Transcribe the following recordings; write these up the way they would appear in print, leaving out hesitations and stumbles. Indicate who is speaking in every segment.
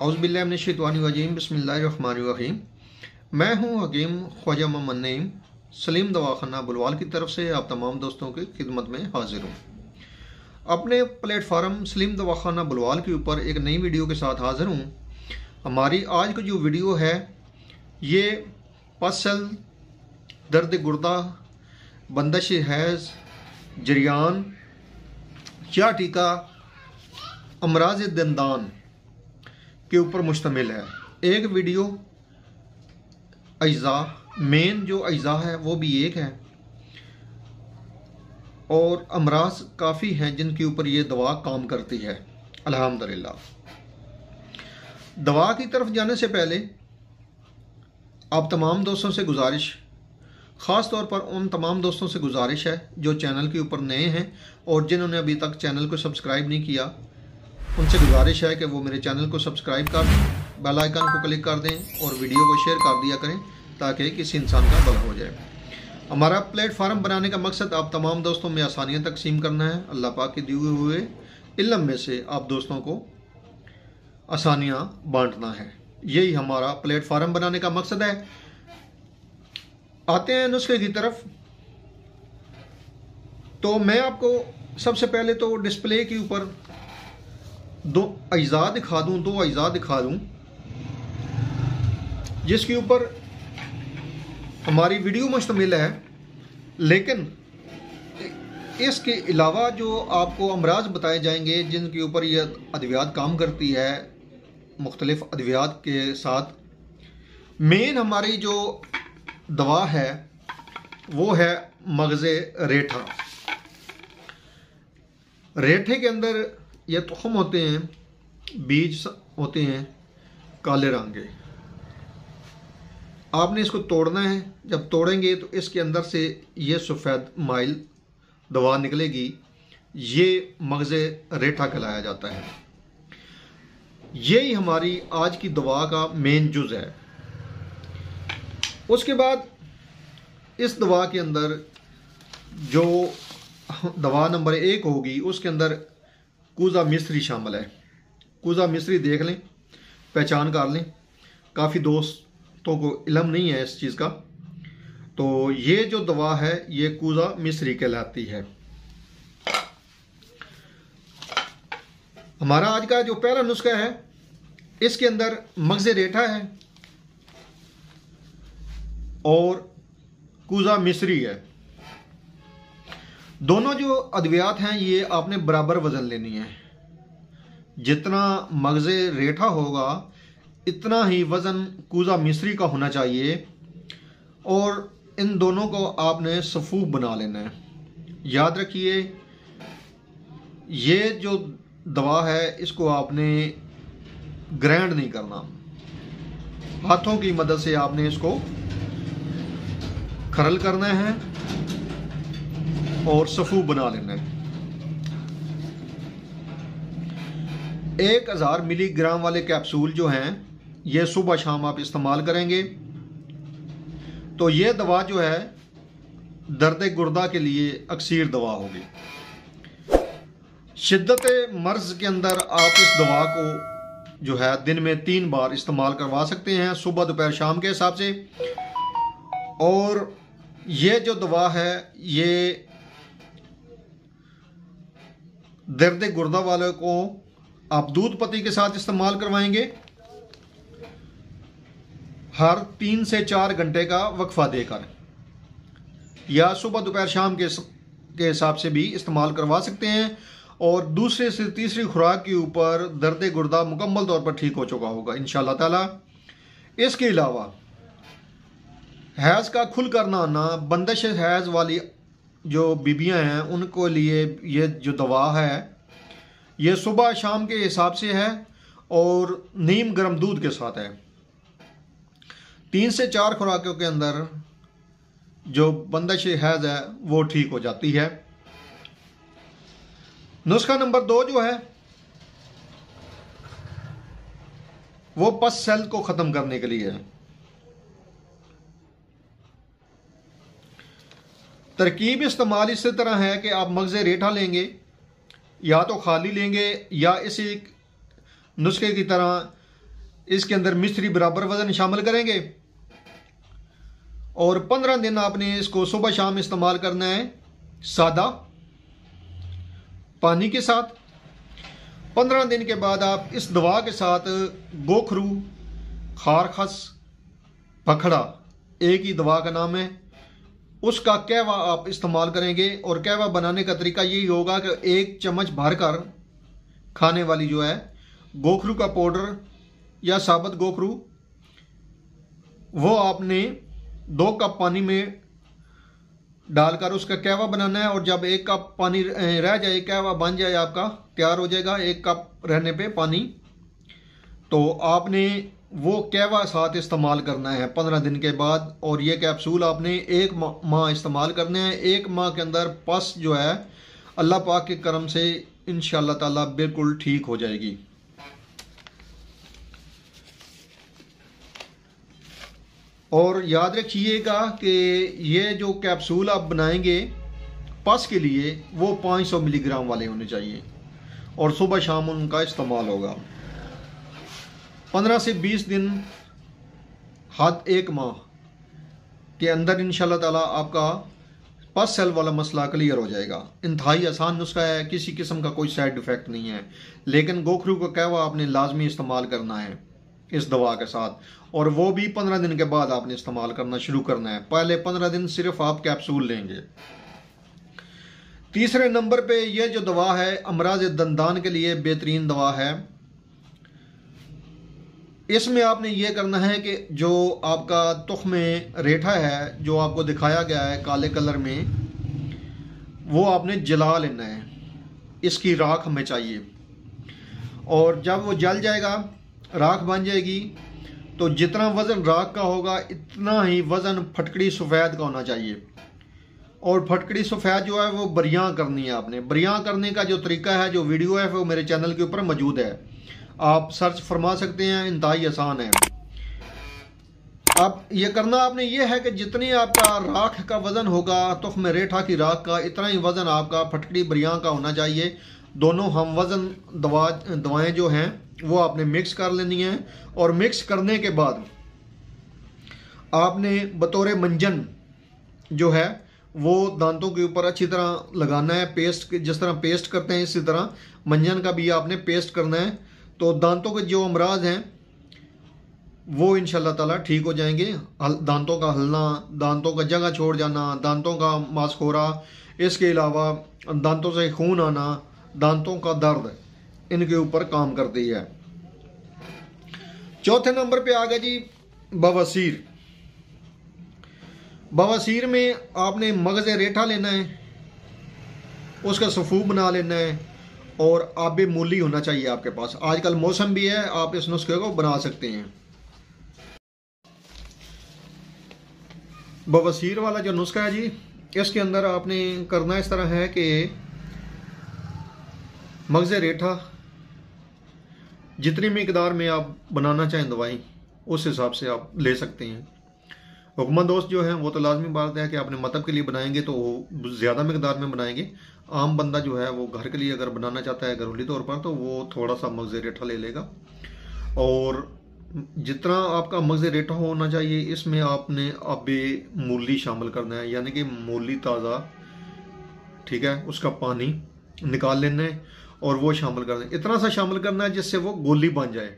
Speaker 1: औज़ुबिल्लाहिमिनश्शैतानिर्रजीम बिस्मिल्लाहिर्रहमानिर्रहीम। मैं हूं हकीम ख्वाजा मोहम्मद नईम सलीम दवाखाना बुलवाल की तरफ से आप तमाम दोस्तों की खिदमत में हाजिर हूं। अपने प्लेटफार्म सलीम दवाखाना बुलवाल के ऊपर एक नई वीडियो के साथ हाजिर हूं। हमारी आज की जो वीडियो है ये पसल, दर्द गुर्दा, बंदिश हैज़, जरियान, टीका, अमराज दंदान के ऊपर मुश्तमिल है। एक वीडियो अज्जा, मेन जो अज्जा है वो भी एक है और अमराज काफ़ी हैं जिनके ऊपर ये दवा काम करती है अल्हम्दुलिल्लाह। दवा की तरफ जाने से पहले आप तमाम दोस्तों से गुजारिश, ख़ास तौर पर उन तमाम दोस्तों से गुजारिश है जो चैनल के ऊपर नए हैं और जिन्होंने अभी तक चैनल को सब्सक्राइब नहीं किया, उनसे गुजारिश है कि वो मेरे चैनल को सब्सक्राइब कर दें, बेल आइकन को क्लिक कर दें और वीडियो को शेयर कर दिया करें ताकि किसी इंसान का भला हो जाए। हमारा प्लेटफार्म बनाने का मकसद आप तमाम दोस्तों में आसानियाँ तकसीम करना है। अल्लाह पाक के दिए हुए इल्म में से आप दोस्तों को आसानियाँ बांटना है, यही हमारा प्लेटफार्म बनाने का मकसद है। आते हैं नुस्खे की तरफ। तो मैं आपको सबसे पहले तो डिस्प्ले के ऊपर दो अज्जा दिखा दूं जिसके ऊपर हमारी वीडियो मुश्तमिल है, लेकिन इसके अलावा जो आपको अमराज बताए जाएंगे जिनके ऊपर यह अद्वियात काम करती है, मुख्तलिफ अद्वियात के साथ। मेन हमारी जो दवा है वो है मगज़े रेठा। रेठे के अंदर ये तुखम होते हैं, बीज होते हैं काले रंग के। आपने इसको तोड़ना है। जब तोड़ेंगे तो इसके अंदर से ये सफ़ेद माइल दवा निकलेगी। ये मगज़े रेठा कहलाया जाता है। यही हमारी आज की दवा का मेन जुज़ है। उसके बाद इस दवा के अंदर जो दवा नंबर 1 होगी उसके अंदर कूज़ा मिस्री शामिल है। कूज़ा मिस्री देख लें, पहचान कर लें। काफ़ी दोस्तों को इल्म नहीं है इस चीज़ का। तो ये जो दवा है ये कूज़ा मिस्री कहलाती है। हमारा आज का जो पहला नुस्खा है इसके अंदर मगज़े रेठा है और कूज़ा मिस्री है। दोनों जो अद्वियात हैं ये आपने बराबर वज़न लेनी है। जितना मगज़े रेठा होगा इतना ही वज़न कूज़ा मिस्री का होना चाहिए और इन दोनों को आपने सफ़ूफ बना लेना है। याद रखिए ये जो दवा है इसको आपने ग्राइंड नहीं करना, हाथों की मदद से आपने इसको खरल करना है और सफ़ूफ बना लेना है। 1000 मिलीग्राम वाले कैप्सूल जो हैं ये सुबह शाम आप इस्तेमाल करेंगे तो ये दवा जो है दर्द गुर्दा के लिए अक्सीर दवा होगी। शिद्दत मर्ज के अंदर आप इस दवा को जो है दिन में 3 बार इस्तेमाल करवा सकते हैं, सुबह दोपहर शाम के हिसाब से। और ये जो दवा है ये दर्द गुर्दा वाले को आप दूध पत्ती के साथ इस्तेमाल करवाएंगे। हर 3 से 4 घंटे का वक्फा देकर, या सुबह दोपहर शाम के हिसाब से भी इस्तेमाल करवा सकते हैं। और दूसरे से तीसरी खुराक के ऊपर दर्द गुर्दा मुकम्मल तौर पर ठीक हो चुका होगा इंशाअल्लाह ताला। इसके अलावा हैज़ का खुल कर ना आना, बंदिश हैज़ वाली जो बीबियां हैं उनको लिए ये जो दवा है ये सुबह शाम के हिसाब से है और नीम गर्म दूध के साथ है। 3 से 4 खुराकों के अंदर जो बंदिश हैज़ है वो ठीक हो जाती है। नुस्खा नंबर 2 जो है वो पस सेल को ख़त्म करने के लिए है। तरकीब इस्तेमाल इस तरह है कि आप मगज़े रेठा लेंगे, या तो खाली लेंगे या इसी नुस्खे की तरह इसके अंदर मिश्री बराबर वजन शामिल करेंगे और 15 दिन आपने इसको सुबह शाम इस्तेमाल करना है सादा पानी के साथ। 15 दिन के बाद आप इस दवा के साथ गोखरू, खारखस, पखड़ा, एक ही दवा का नाम है, उसका कहवा आप इस्तेमाल करेंगे। और कहवा बनाने का तरीका यही होगा कि 1 चम्मच भरकर खाने वाली जो है गोखरू का पाउडर या साबुत गोखरू, वो आपने 2 कप पानी में डालकर उसका कहवा बनाना है। और जब 1 कप पानी रह जाए, कहवा बन जाए, आपका तैयार हो जाएगा 1 कप रहने पे पानी, तो आपने वो कहवा साथ इस्तेमाल करना है 15 दिन के बाद। और ये कैप्सूल आपने 1 माह इस्तेमाल करने हैं। 1 माह के अंदर पस जो है अल्लाह पाक के करम से इंशाअल्लाह ताला बिल्कुल ठीक हो जाएगी। और याद रखिएगा कि ये जो कैप्सूल आप बनाएंगे पस के लिए वो 500 मिलीग्राम वाले होने चाहिए और सुबह शाम उनका इस्तेमाल होगा। 15 से 20 दिन हद 1 माह के अंदर इंशाअल्लाह ताला आपका पस सेल वाला मसला क्लियर हो जाएगा। इंतहाई आसान नुस्खा है, किसी किस्म का कोई साइड इफ़ेक्ट नहीं है। लेकिन गोखरू का कहवा आपने लाजमी इस्तेमाल करना है इस दवा के साथ, और वो भी 15 दिन के बाद आपने इस्तेमाल करना शुरू करना है। पहले 15 दिन सिर्फ आप कैप्सूल लेंगे। तीसरे नंबर पे ये जो दवा है अमराज दंदान के लिए बेहतरीन दवा है। इसमें आपने ये करना है कि जो आपका तुख्म रेठा है जो आपको दिखाया गया है काले कलर में, वो आपने जला लेना है। इसकी राख हमें चाहिए, और जब वो जल जाएगा, राख बन जाएगी, तो जितना वज़न राख का होगा इतना ही वज़न फटकड़ी सफ़ेद का होना चाहिए। और फटकड़ी सफ़ेद जो है वो बरियां करनी है आपने। बरियां करने का जो तरीका है, जो वीडियो है, वो मेरे चैनल के ऊपर मौजूद है, आप सर्च फरमा सकते हैं, इंतहाई आसान है। अब ये करना आपने ये है कि जितनी आपका राख का वज़न होगा तुख्म रेठा की राख का, इतना ही वज़न आपका फटकड़ी बरियां का होना चाहिए। दोनों हम वज़न दवाएं जो हैं वो आपने मिक्स कर लेनी है। और मिक्स करने के बाद आपने बतौर मंजन जो है वो दांतों के ऊपर अच्छी तरह लगाना है। पेस्ट, जिस तरह पेस्ट करते हैं इसी तरह मंजन का भी आपने पेस्ट करना है। तो दांतों के जो अमराज हैं वो इंशाल्लाह ताला ठीक हो जाएंगे। दांतों का हलना, दांतों का जगह छोड़ जाना, दांतों का मांसखोरा, इसके अलावा दांतों से खून आना, दांतों का दर्द, इनके ऊपर काम करती है। चौथे नंबर पे आ गया जी बवासीर। बवासीर में आपने मगज़ रेठा लेना है, उसका सफ़ूब बना लेना है, और आबे मूली होना चाहिए आपके पास। आजकल मौसम भी है, आप इस नुस्खे को बना सकते हैं। बवासीर वाला जो नुस्खा है जी, इसके अंदर आपने करना इस तरह है कि मगज़ रेठा जितनी मिकदार में आप बनाना चाहें दवाई, उस हिसाब से आप ले सकते हैं। हुक्मन दोस्त जो हैं वो तो लाजमी बात है कि आपने मतलब के लिए बनाएंगे तो ज़्यादा मिकदार में बनाएंगे। आम बंदा जो है वो घर के लिए अगर बनाना चाहता है घरेलू तौर पर, तो वो थोड़ा सा मगज़ रेठा ले लेगा। और जितना आपका मगज़ रेठा होना चाहिए, इसमें आपने आबे मूली शामिल करना है, यानी कि मूली ताज़ा, ठीक है, उसका पानी निकाल लेना है और वो शामिल करना है। इतना सा शामिल करना है जिससे वो गोली बन जाए।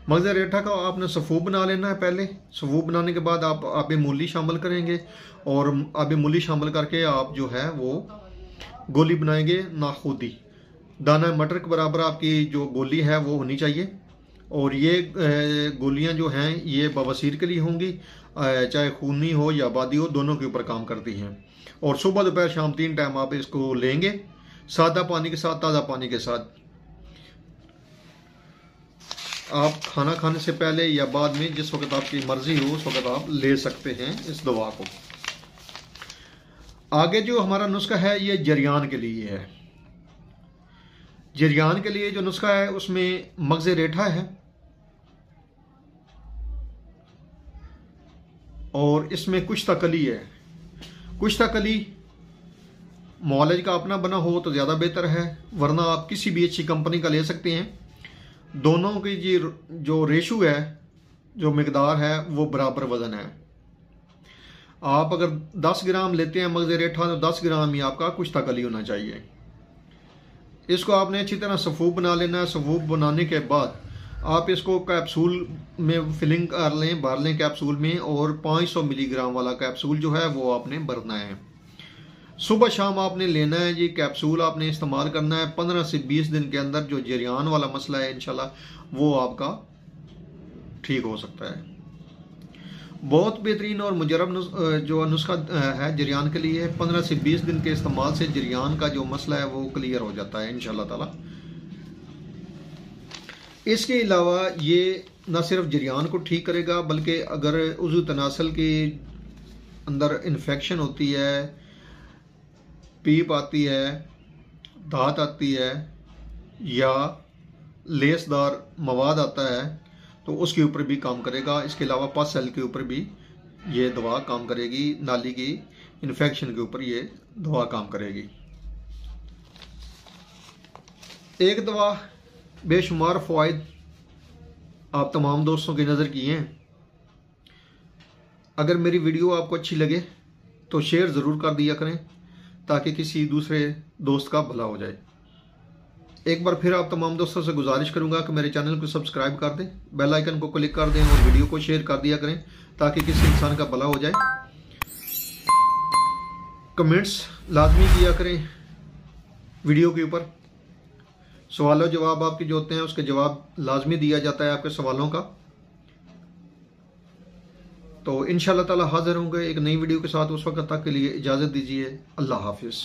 Speaker 1: मगज़ रेठा का आपने सफ़ूब बना लेना है। पहले सफ़ूब बनाने के बाद आप आबे मूली शामिल करेंगे, और आबे मूली शामिल करके आप जो है वो गोली बनाएंगे नाखुदी। दाना मटर के बराबर आपकी जो गोली है वो होनी चाहिए। और ये गोलियां जो हैं ये बवासीर के लिए होंगी, चाहे खूनी हो या आबादी हो, दोनों के ऊपर काम करती हैं। और सुबह दोपहर शाम 3 टाइम आप इसको लेंगे, सादा पानी के साथ, ताज़ा पानी के साथ। आप खाना खाने से पहले या बाद में, जिस वक्त आपकी मर्जी हो उस वक्त आप ले सकते हैं इस दवा को। आगे जो हमारा नुस्खा है ये जरियान के लिए है। जरियान के लिए जो नुस्खा है उसमें मगज़ रेठा है, और इसमें कुश्ता कली है। कुश्ता कली मुआलज का अपना बना हो तो ज़्यादा बेहतर है, वरना आप किसी भी अच्छी कंपनी का ले सकते हैं। दोनों की जो रेशो है, जो मिकदार है, वो बराबर वज़न है। आप अगर 10 ग्राम लेते हैं मगज़ रेठा तो 10 ग्राम ही आपका कुश्ता कली होना चाहिए। इसको आपने अच्छी तरह सफ़ूफ बना लेना है। सफ़ूफ बनाने के बाद आप इसको कैप्सूल में फिलिंग कर लें, भर लें कैप्सूल में, और 500 मिलीग्राम वाला कैप्सूल जो है वो आपने भरना है। सुबह शाम आपने लेना है जी। कैप्सूल आपने इस्तेमाल करना है। 15 से 20 दिन के अंदर जो जरियान वाला मसला है इंशाल्लाह वो आपका ठीक हो सकता है। बहुत बेहतरीन और मुजरब जो नुस्खा है जरियान के लिए, 15 से 20 दिन के इस्तेमाल से जरियान का जो मसला है वो क्लियर हो जाता है इंशाल्लाह ताला। इसके अलावा ये न सिर्फ जरियान को ठीक करेगा, बल्कि अगर उज़ू तनासल के अंदर इन्फेक्शन होती है, पीप आती है, दांत आती है, या लेसदार मवाद आता है, तो उसके ऊपर भी काम करेगा। इसके अलावा पस सेल के ऊपर भी ये दवा काम करेगी। नाली की इन्फेक्शन के ऊपर ये दवा काम करेगी। एक दवा बेशुमार फ़वाइद आप तमाम दोस्तों की नज़र किए हैं। अगर मेरी वीडियो आपको अच्छी लगे तो शेयर ज़रूर कर दिया करें ताकि किसी दूसरे दोस्त का भला हो जाए। एक बार फिर आप तमाम दोस्तों से गुजारिश करूंगा कि मेरे चैनल को सब्सक्राइब कर दें, बेल आइकन को क्लिक कर दें और वीडियो को शेयर कर दिया करें ताकि किसी इंसान का भला हो जाए। कमेंट्स लाजमी किया करें वीडियो के ऊपर। सवालों जवाब आपके जो होते हैं उसके जवाब लाजमी दिया जाता है आपके सवालों का। तो इंशाअल्लाह ताला हाजिर होंगे एक नई वीडियो के साथ। उस वक्त तक के लिए इजाज़त दीजिए। अल्लाह हाफिज़।